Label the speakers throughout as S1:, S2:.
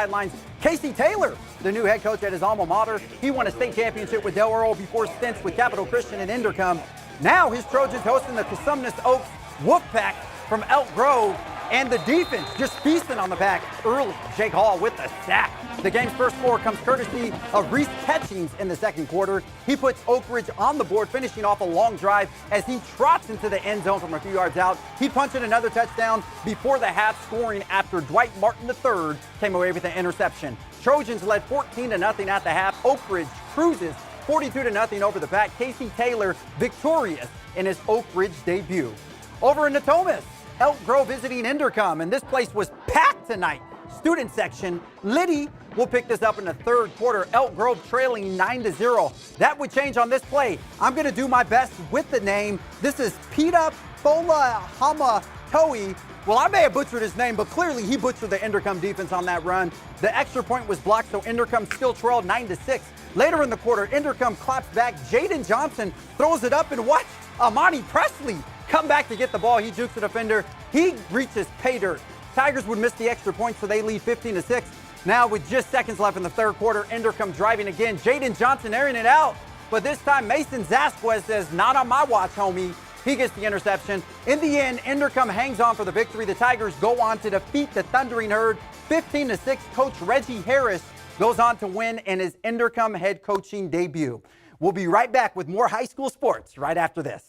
S1: sidelines. Casey Taylor, the new head coach at his alma mater. He won a state championship with Del Earl before stints with Capital Christian and Indercom. Now his Trojans hosting the Cosumnes Oaks Wolfpack from Elk Grove. And the defense just feasting on the back early. Jake Hall with the sack. The game's first score comes courtesy of Reese Catchings in the second quarter. He puts Oak Ridge on the board, finishing off a long drive as he trots into the end zone from a few yards out. He punched in another touchdown before the half, scoring after Dwight Martin III came away with an interception. Trojans led 14-0 at the half. Oak Ridge cruises 42-0 over the Pack. Casey Taylor victorious in his Oak Ridge debut. Over in Natomas, Elk Grove visiting Indercom, and this place was packed tonight. Student section, Liddy will pick this up in the third quarter. Elk Grove trailing 9-0. That would change on this play. I'm going to do my best with the name. This is Pita Fola Hama Toi. Well, I may have butchered his name, but clearly he butchered the Indercom defense on that run. The extra point was blocked, so Indercom still trailed 9-6. Later in the quarter, Indercom claps back. Jaden Johnson throws it up, and watch Amani Presley come back to get the ball. He jukes the defender. He reaches pay dirt. Tigers would miss the extra point, so they lead 15-6. Now with just seconds left in the third quarter, Indercom driving again. Jaden Johnson airing it out, but this time Mason Zasquez says, "Not on my watch, homie." He gets the interception. In the end, Indercom hangs on for the victory. The Tigers go on to defeat the Thundering Herd 15-6. Coach Reggie Harris goes on to win in his Indercom head coaching debut. We'll be right back with more high school sports right after this.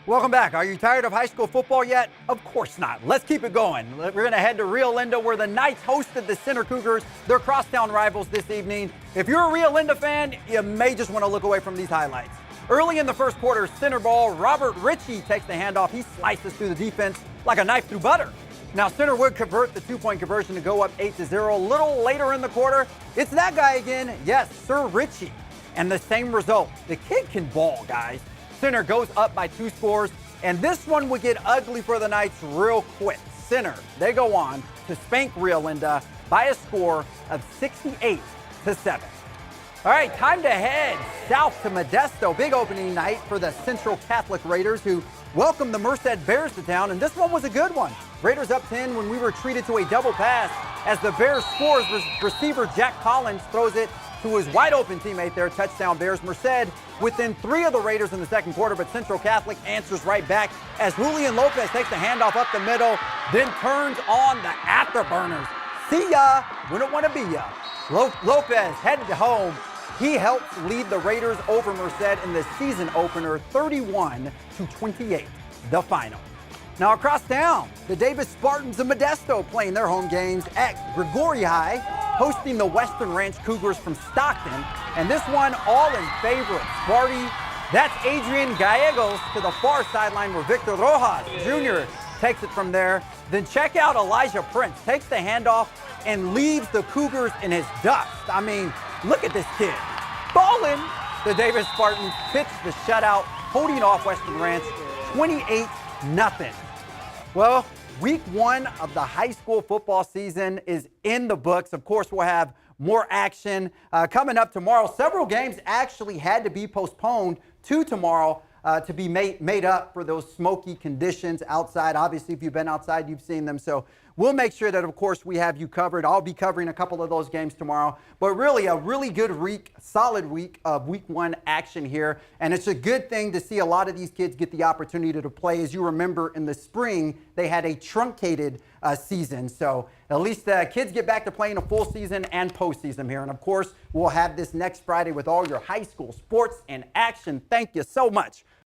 S1: Welcome back. Are you tired of high school football yet? Of course not. Let's keep it going. We're going to head to Rio Linda where the Knights hosted the Center Cougars, their crosstown rivals this evening. If you're a Rio Linda fan, you may just want to look away from these highlights. Early in the first quarter, center ball, Robert Ritchie takes the handoff. He slices through the defense like a knife through butter. Now, Center would convert the two-point conversion to go up 8-0. A little later in the quarter, it's that guy again. Yes, Sir Ritchie. And the same result. The kid can ball, guys. Center goes up by 2 scores, and this one would get ugly for the Knights real quick. Center, they go on to spank Rio Linda by a score of 68-7. All right, time to head south to Modesto. Big opening night for the Central Catholic Raiders, who welcomed the Merced Bears to town, and this one was a good one. Raiders up 10 when we were treated to a double pass as the Bears scores. Receiver Jack Collins throws it to his wide-open teammate there. Touchdown Bears. Merced within 3 of the Raiders in the second quarter, but Central Catholic answers right back as Julian Lopez takes the handoff up the middle, then turns on the afterburners. See ya, wouldn't want to be ya. Lopez headed home. He helps lead the Raiders over Merced in the season opener, 31-28, the final. Now across town, the Davis Spartans of Modesto playing their home games at Gregory High, hosting the Western Ranch Cougars from Stockton. And this one all in favor of Sparty. That's Adrian Gallegos to the far sideline where Victor Rojas Jr. takes it from there. Then check out Elijah Prince, takes the handoff and leaves the Cougars in his dust. I mean, look at this kid. Ballin'. The Davis Spartans pitch the shutout, holding off Western Ranch 28-0. Well, week 1 of the high school football season is in the books. Of course, we'll have more action coming up tomorrow. Several games actually had to be postponed to tomorrow to be made up for those smoky conditions outside. Obviously, if you've been outside, you've seen them. So we'll make sure that, of course, we have you covered. I'll be covering a couple of those games tomorrow. But really, a really good week, solid week of week 1 action here. And it's a good thing to see a lot of these kids get the opportunity to play. As you remember, in the spring, they had a truncated season. So at least kids get back to playing a full season and postseason here. And, of course, we'll have this next Friday with all your high school sports and action. Thank you so much